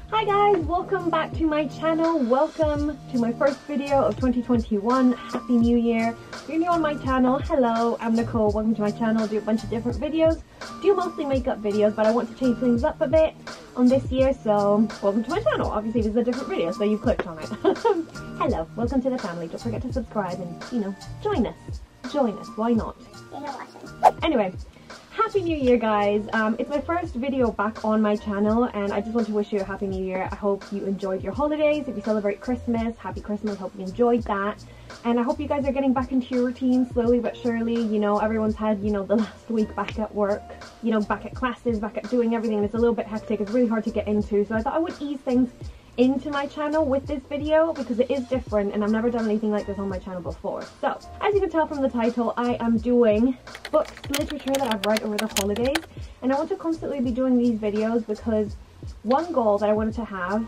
Hi guys, welcome back to my channel. Welcome to my first video of 2021. Happy New Year. If you're new on my channel, hello, I'm Nicole. Welcome to my channel. I do a bunch of different videos. Do mostly makeup videos, but I want to change things up a bit on this year, so welcome to my channel. Obviously this is a different video, so you've clicked on it. Hello, welcome to the family. Don't forget to subscribe and, you know, join us. Join us, why not? Anyway, Happy New Year guys. It's my first video back on my channel and I just want to wish you a Happy New Year. I hope you enjoyed your holidays. If you celebrate Christmas, Happy Christmas. Hope you enjoyed that. And I hope you guys are getting back into your routine slowly but surely. You know, everyone's had, you know, the last week back at work, you know, back at classes, back at doing everything. And it's a little bit hectic. It's really hard to get into. So I thought I would ease things into my channel with this video because it is different and I've never done anything like this on my channel before. So, as you can tell from the title, I am doing books, literature that I've read over the holidays, and I want to constantly be doing these videos because one goal that I wanted to have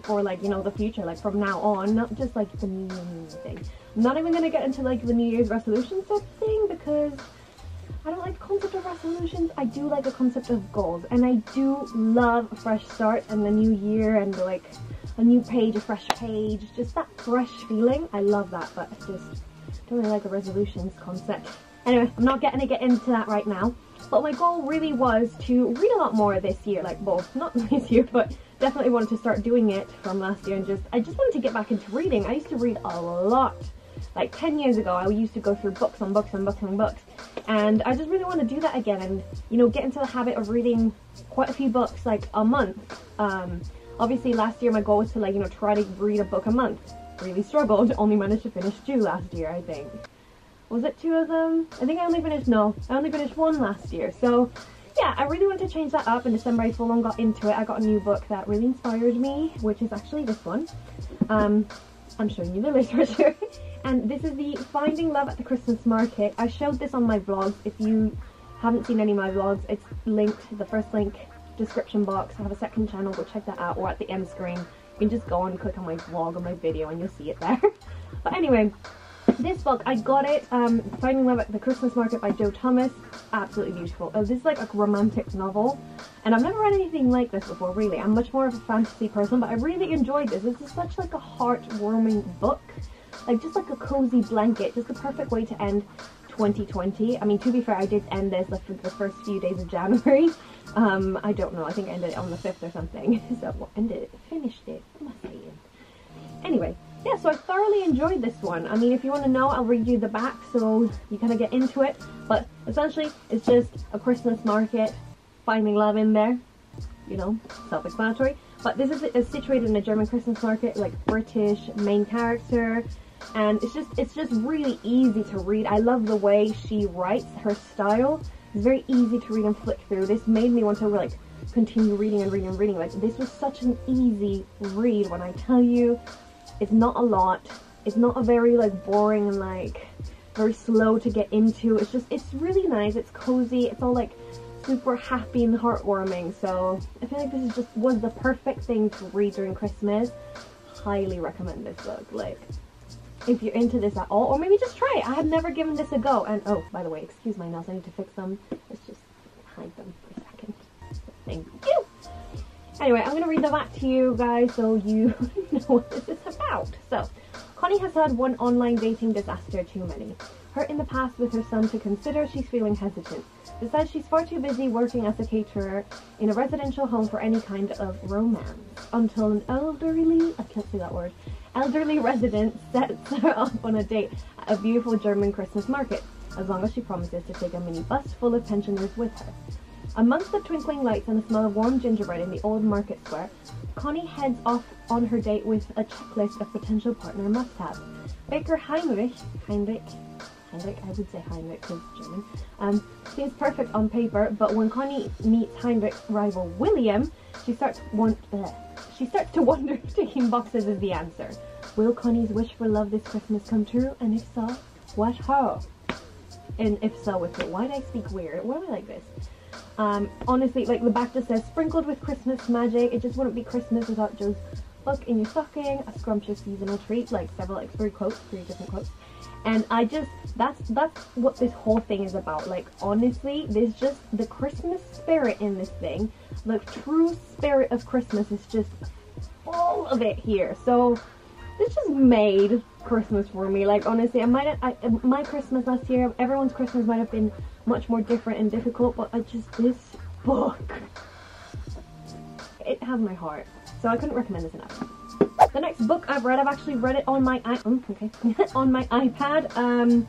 for like, you know, the future, like from now on, not just like the New Year's thing. I'm not even gonna get into like the New Year's resolution type thing because I don't like the concept of resolutions. I do like the concept of goals, and I do love a fresh start and the new year and like a new page, a fresh page, just that fresh feeling. I love that, but I just don't really like the resolutions concept. Anyway, I'm not getting to get into that right now, but my goal really was to read a lot more this year, like, well, not this year, but definitely wanted to start doing it from last year, and I just wanted to get back into reading. I used to read a lot. Like 10 years ago, I used to go through books on books and books and books, and I just really want to do that again and, you know, get into the habit of reading quite a few books like a month. Obviously last year my goal was to, like, you know, try to read a book a month. Really struggled, only managed to finish 2 last year, I think. Was it 2 of them? I think I only finished 1 last year. So yeah, I really wanted to change that up. In December I full on got into it. I got a new book that really inspired me, which is actually this one. I'm showing you the literature. And this is the Finding Love at the Christmas Market. I showed this on my vlogs. If you haven't seen any of my vlogs, it's linked, the first link, description box. I have a second channel, go check that out, or at the end screen. You can just go and click on my vlog or my video and you'll see it there. But anyway, this book, I got it, Finding Love at the Christmas Market by Joe Thomas. Absolutely beautiful. This is like a romantic novel, and I've never read anything like this before, really. I'm much more of a fantasy person, but I really enjoyed this. This is such like a heartwarming book. Like, just like a cozy blanket, just the perfect way to end 2020. I mean, to be fair, I did end this like the first few days of January. I don't know, I think I ended it on the 5th or something. So, well, finished it, what am I saying? Anyway, yeah, so I thoroughly enjoyed this one. I mean, if you want to know, I'll read you the back so you kind of get into it. But essentially, it's just a Christmas market, finding love in there. You know, self-explanatory. But this is situated in a German Christmas market, like British main character. And it's just really easy to read. I love the way she writes, her style. It's very easy to read and flick through. This made me want to, like, continue reading and reading and reading. Like, this was such an easy read when I tell you. It's not a lot. It's not a very, like, boring and, like, very slow to get into. It's really nice. It's cozy. It's all, like, super happy and heartwarming. So I feel like this was the perfect thing to read during Christmas. Highly recommend this book. Like, if you're into this at all, or maybe just try it. I have never given this a go. And oh, by the way, excuse my nails, I need to fix them. Let's just hide them for a second. Thank you. Anyway, I'm gonna read the back to you guys so you know what this is about. So, Connie has had one online dating disaster too many. Her in the past with her son to consider, she's feeling hesitant. Besides, she's far too busy working as a caterer in a residential home for any kind of romance. Until an elderly resident sets her up on a date at a beautiful German Christmas market, as long as she promises to take a mini bus full of pensioners with her. Amongst the twinkling lights and the smell of warm gingerbread in the old market square, Connie heads off on her date with a checklist of potential partner must-haves. Baker Heinrich, I would say Heinrich because German, seems perfect on paper, but when Connie meets Heinrich's rival William, she starts to wonder if ticking boxes is the answer. Will Connie's wish for love this Christmas come true? And if so, what how? And if so, with it. Why did I speak weird? Why am I like this? Honestly, like, the back just says, sprinkled with Christmas magic. It just wouldn't be Christmas without Joe's book in your stocking, a scrumptious seasonal treat, like several expired quotes, 3 different quotes, And that's what this whole thing is about. Like, honestly, there's just the Christmas spirit in this thing. The true spirit of Christmas is just full of it here. So this just made Christmas for me. Like, honestly, my Christmas last year, everyone's Christmas might have been much more different and difficult, but this book, it has my heart. So I couldn't recommend this enough. The next book I've actually read it on my on my iPad.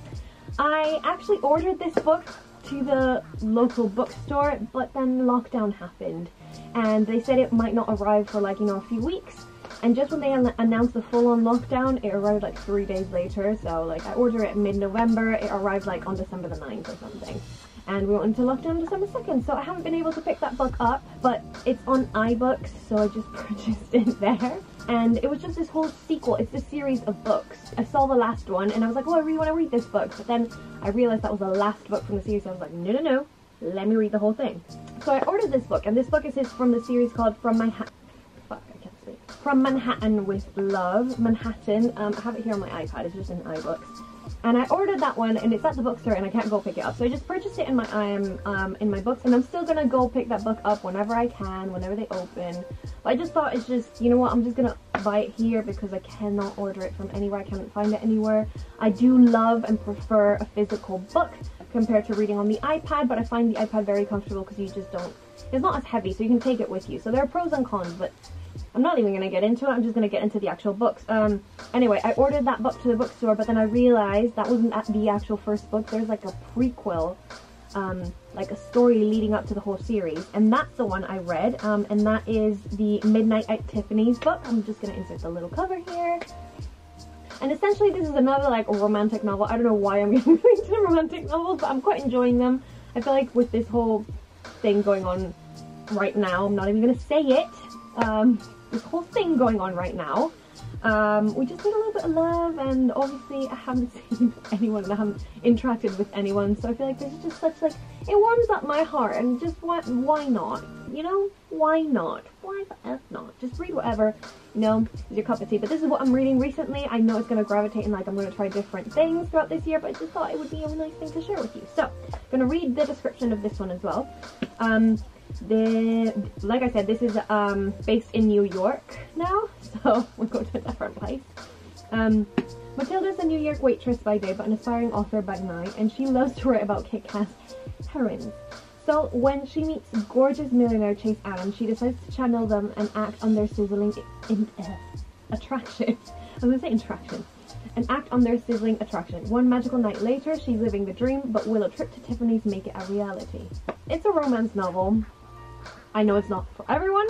I actually ordered this book to the local bookstore, but then lockdown happened, and they said it might not arrive for, like, you know, a few weeks. And just when they announced the full-on lockdown, it arrived like 3 days later. So, like, I ordered it mid-November, it arrived like on December the 9th or something. And we went into lockdown December 2nd, so I haven't been able to pick that book up, but it's on iBooks, so I just purchased it there. And it was just this whole sequel. It's this series of books. I saw the last one, and I was like, oh, I really want to read this book. But then I realized that was the last book from the series, so I was like, no, let me read the whole thing. So I ordered this book, and this book is from the series called From Manhattan with Love. Manhattan. I have it here on my iPad. It's just in iBooks. And I ordered that one, and it's at the bookstore, and I can't go pick it up. So I just purchased it in my books, and I'm still gonna go pick that book up whenever I can, whenever they open. But I just thought, it's just, you know what, I'm just gonna buy it here because I cannot order it from anywhere. I can't find it anywhere. I do love and prefer a physical book compared to reading on the iPad, but I find the iPad very comfortable because you just don't, it's not as heavy, so you can take it with you. So there are pros and cons, but I'm not even going to get into it, I'm just going to get into the actual books. Anyway, I ordered that book to the bookstore, but then I realized that wasn't the actual first book. There's like a prequel, like a story leading up to the whole series, and that's the one I read, and that is the Midnight at Tiffany's book. I'm just going to insert the little cover here. And essentially this is another, like, romantic novel. I don't know why I'm getting into romantic novels, but I'm quite enjoying them. I feel like with this whole thing going on right now, I'm not even going to say it, this whole thing going on right now, we just need a little bit of love, and obviously I haven't seen anyone and I haven't interacted with anyone, so I feel like this is just such, like, it warms up my heart, and just why not, you know, why not, why the F not, just read whatever, you know, is your cup of tea. But this is what I'm reading recently. I know it's going to gravitate, and, like, I'm going to try different things throughout this year, but I just thought it would be a nice thing to share with you. So I'm going to read the description of this one as well. Like I said, this is based in New York now, so we'll go to a different place. Matilda's a New York waitress by day, but an aspiring author by night, and she loves to write about kick-ass heroines. So when she meets gorgeous millionaire Chase Adams, she decides to channel them and act on their sizzling attraction. I was gonna say interaction. And act on their sizzling attraction. One magical night later, she's living the dream, but will a trip to Tiffany's make it a reality? It's a romance novel. I know it's not for everyone.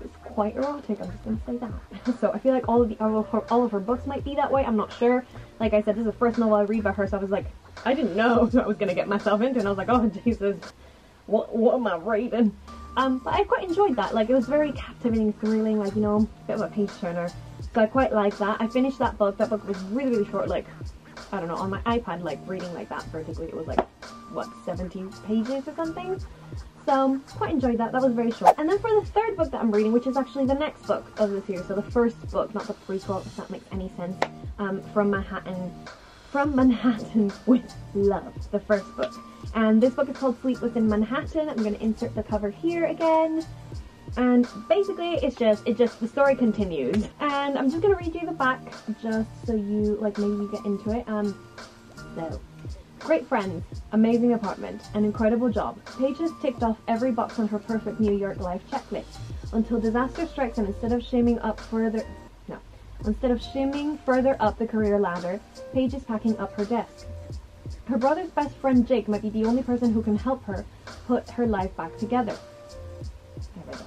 It's quite erotic, I'm just gonna say that. So I feel like all of her books might be that way, I'm not sure. Like I said, this is the first novel I read by her, so I was like, I didn't know what I was gonna get myself into, and I was like, oh Jesus, what am I reading? But I quite enjoyed that. Like, it was very captivating, thrilling, like, you know, a bit of a page turner. So I quite like that. I finished that book. That book was really, really short, like, I don't know, on my iPad, like, reading like that vertically, it was like, what, 70 pages or something? So, quite enjoyed that. That was very short. And then for the third book that I'm reading, which is actually the next book of the series, so the first book, not the prequel, if that makes any sense, From Manhattan with Love, the first book. And this book is called Sleepless in Manhattan. I'm going to insert the cover here again. And basically, it's just the story continues. And I'm just going to read you the back, just so you, like, maybe you get into it. So, great friends, amazing apartment, an incredible job. Paige has ticked off every box on her perfect New York life checklist. Until disaster strikes, and instead of shimming further up the career ladder, Paige is packing up her desk. Her brother's best friend Jake might be the only person who can help her put her life back together. I read that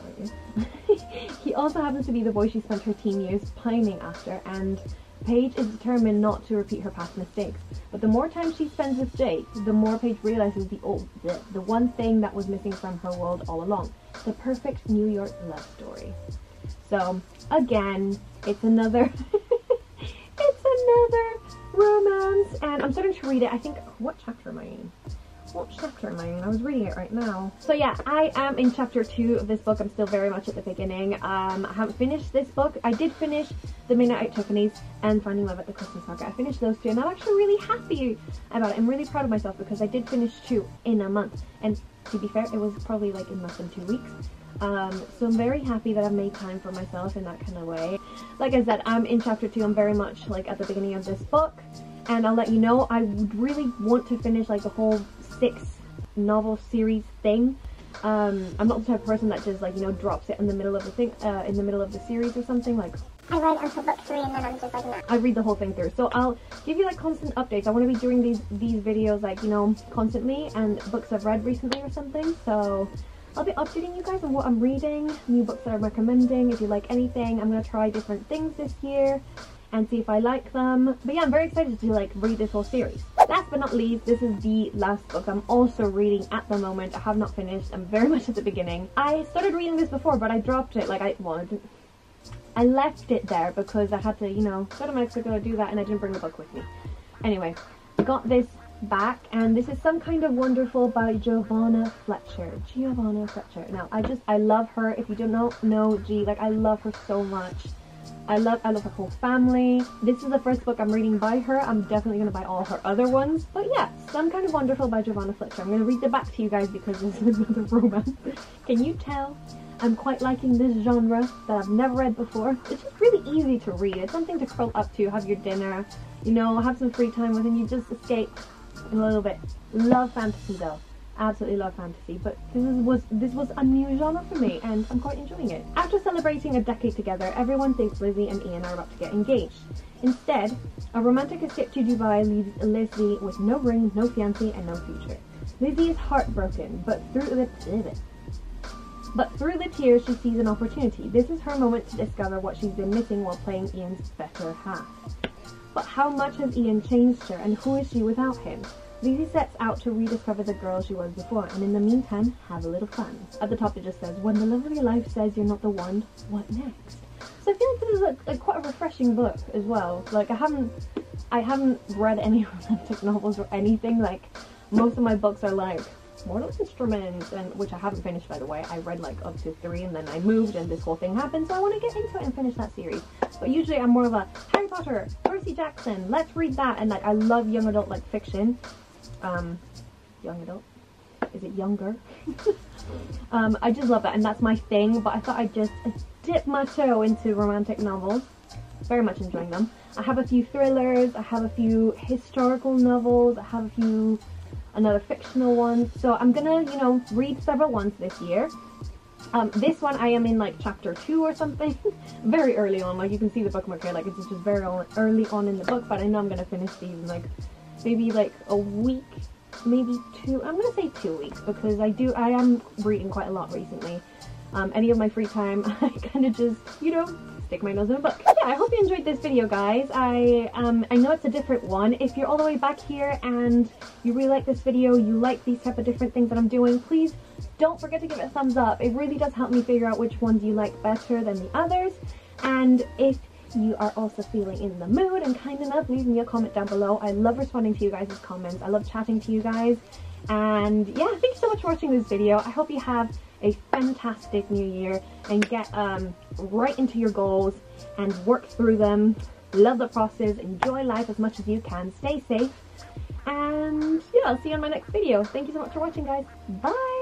already. He also happens to be the boy she spent her teen years pining after, and Paige is determined not to repeat her past mistakes. But the more time she spends with Jake, the more Paige realizes the one thing that was missing from her world all along. The perfect New York love story. So, again, it's another romance, and I'm starting to read it. I think, what chapter am I in? What chapter am I in? I was reading it right now. So yeah, I am in chapter 2 of this book. I'm still very much at the beginning. I haven't finished this book. I did finish The Midnight at Tiffany's and Finding Love at the Christmas Market. I finished those 2 and I'm actually really happy about it. I'm really proud of myself because I did finish 2 in a month. And to be fair, it was probably like in less than 2 weeks. So I'm very happy that I've made time for myself in that kind of way. Like I said, I'm in chapter 2. I'm very much like at the beginning of this book. And I'll let you know, I would really want to finish like the whole 6 novel series thing. I'm not the type of person that just like, you know, drops it in the middle of the thing, in the middle of the series or something. Like, I read until book 3 and then I'm just like, nah. I read the whole thing through. So I'll give you like constant updates. I want to be doing these videos like, you know, constantly, and books I've read recently or something. So I'll be updating you guys on what I'm reading, new books that I'm recommending. If you like anything, I'm going to try different things this year and see if I like them. But yeah, I'm very excited to like read this whole series. Last but not least, this is the last book I'm also reading at the moment. I have not finished. I'm very much at the beginning. I started reading this before, but I dropped it. Like I left it there because I had to, you know, go to Mexico, do that, and I didn't bring the book with me. Anyway, got this back, and this is Some Kind of Wonderful by Giovanna Fletcher. Giovanna Fletcher. Now, I love her. If you don't know G, like I love her so much. I love her whole family. This is the first book I'm reading by her. I'm definitely going to buy all her other ones. But yeah, Some Kind of Wonderful by Giovanna Fletcher. I'm going to read the back to you guys because this is another romance. Can you tell? I'm quite liking this genre that I've never read before. It's just really easy to read. It's something to curl up to, have your dinner, you know, have some free time with, and you just escape in a little bit. Love fantasy though. Absolutely love fantasy, but this was a new genre for me, and I'm quite enjoying it. After celebrating a decade together, everyone thinks Lizzie and Ian are about to get engaged. Instead, a romantic escape to Dubai leaves Lizzie with no ring, no fiancé, and no future. Lizzie is heartbroken, but through the tears she sees an opportunity. This is her moment to discover what she's been missing while playing Ian's better half. But how much has Ian changed her, and who is she without him? Lizzie sets out to rediscover the girl she was before, and in the meantime, have a little fun. At the top it just says, when the love of your life says you're not the one, what next? So I feel like this is like quite a refreshing book as well. Like I haven't read any romantic novels or anything. Like most of my books are like Mortal Instruments, and which I haven't finished, by the way. I read like up to 3 and then I moved and this whole thing happened, so I want to get into it and finish that series. But usually I'm more of a Harry Potter, Percy Jackson, let's read that, and like I love young adult like fiction. Young adult? Is it younger? I just love that, and that's my thing, but I thought I'd just dip my toe into romantic novels. Very much enjoying them. I have a few thrillers, I have a few historical novels, I have a few another fictional one, so I'm gonna, you know, read several ones this year. This one I am in like chapter 2 or something. Very early on, like you can see the bookmark here, like it's just very early on in the book, but I know I'm gonna finish these in like maybe like a week, maybe 2. I'm gonna say 2 weeks because I am reading quite a lot recently. Any of my free time I kind of just, you know, stick my nose in a book. Yeah, I hope you enjoyed this video, guys. I know it's a different one. If you're all the way back here and you really like this video, you like these type of different things that I'm doing, please don't forget to give it a thumbs up. It really does help me figure out which ones you like better than the others. And if you are also feeling in the mood and kind enough, leave me a comment down below. I love responding to you guys' comments. I love chatting to you guys. And yeah, thank you so much for watching this video. I hope you have a fantastic new year and get right into your goals and work through them. Love the process, enjoy life as much as you can, stay safe, and yeah, I'll see you on my next video. Thank you so much for watching, guys. Bye!